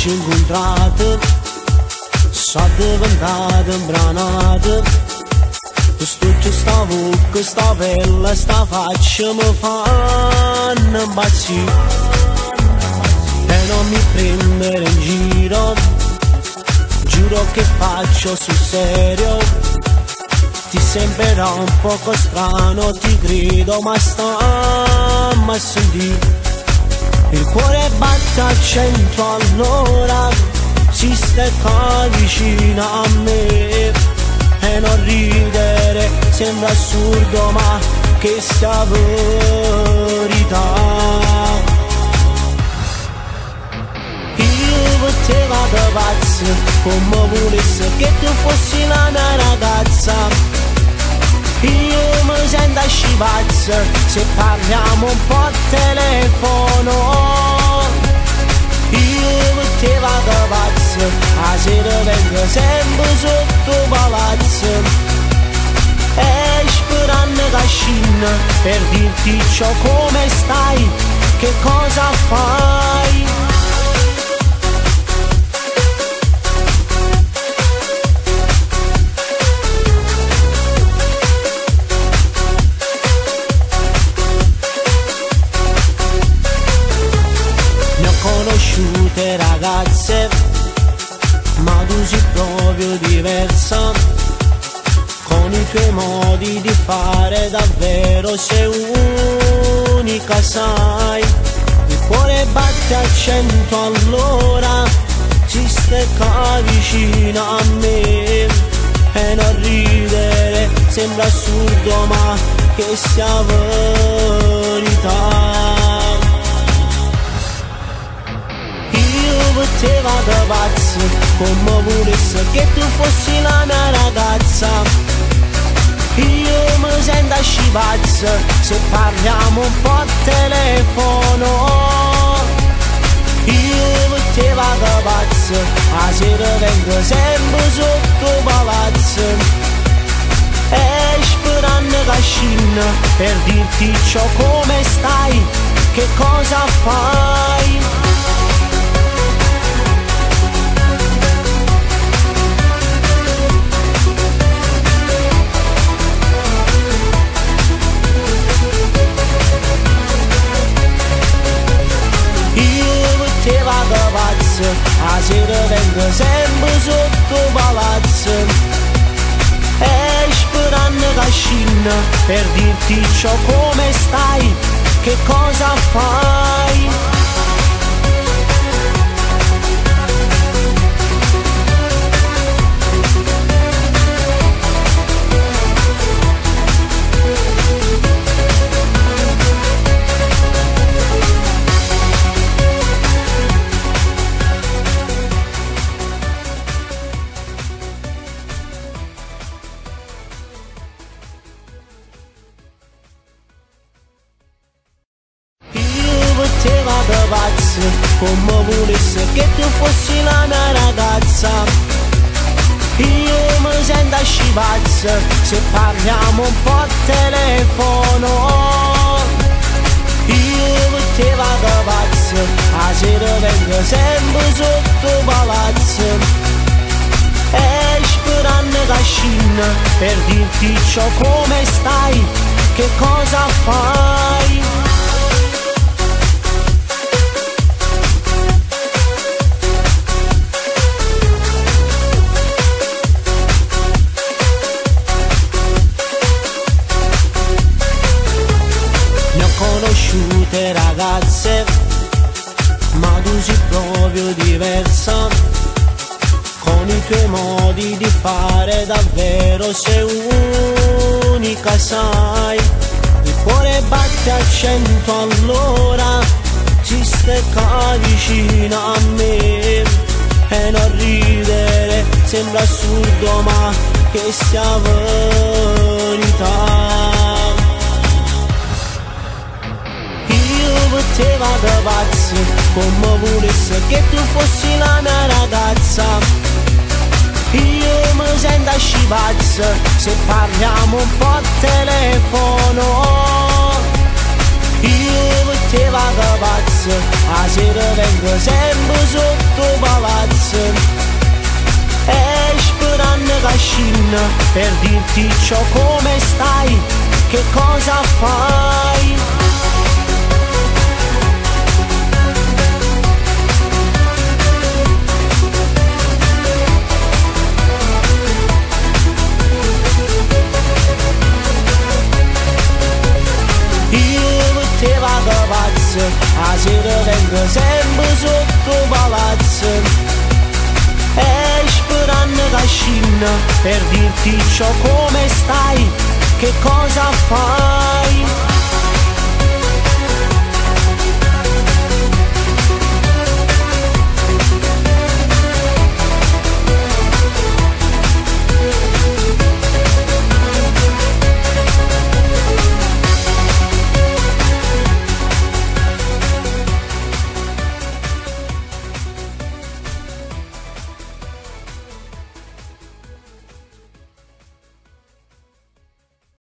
ci incontrato, sono diventato imbranato. Questo ci stavo, questa bella, sta faccia mi fanno impazzire. E non mi prendere in giro, giuro che faccio sul serio. Ti sembrerà un poco strano, ti credo, ma stammi a sentire. Il cuore batte a 100 all'ora, si stecca vicino a me. E non ridere sembra assurdo, ma che sta verità. Io per te vado pazzo, come volessi che tu fossi la mia ragazza. Io mi sento scipazzo se parliamo un po' al telefono. Io per te vado pazzo, a sera vengo sempre sotto palazzo. E sperando che scina per dirti ciò come stai, che cosa fai. Conosciute ragazze, ma tu sei proprio diversa. Con i tuoi modi di fare davvero sei unica, sai. Il cuore batte a 100 all'ora, si stecca vicino a me. E non ridere sembra assurdo, ma che sia verità. Per te vado pazzo, come volessi che tu fossi la mia ragazza. Io mi sento scipazzo se parliamo un po' al telefono. Io per te vado pazzo, a sera vengo sempre sotto palazzo. E sperando che scina per dirti ciò come stai, che cosa fai. Te vado pazzo, a sera vengo sempre sotto palazzo. E sperando che scina per dirti ciò come stai, che cosa fai. Te vado pazzo, come volessi che tu fossi la mia ragazza. Io mi sento scipazzo se parliamo un po' al telefono. Io per te vado pazzo, a sera vengo sempre sotto palazzo. E sperando che scina per dirti ciò come stai, che cosa fai. Conosciute ragazze, ma tu sei proprio diversa. Con i tuoi modi di fare davvero sei unica, sai. Il cuore batte a 100 all'ora, si stecca vicino a me. E non ridere sembra assurdo, ma che sia verità. Per te vado pazzo, come volessi che tu fossi la mia ragazza. Io mi sento scipazzo se parliamo un po' al telefono. io per te vado pazzo, a sera vengo sempre sotto palazzo. E sperando che scina per dirti ciò come stai, che cosa fai. Io per te vado pazzo, a sera vengo sempre sotto palazzo. E sperando che scina per dirti ciò come stai, che cosa fai.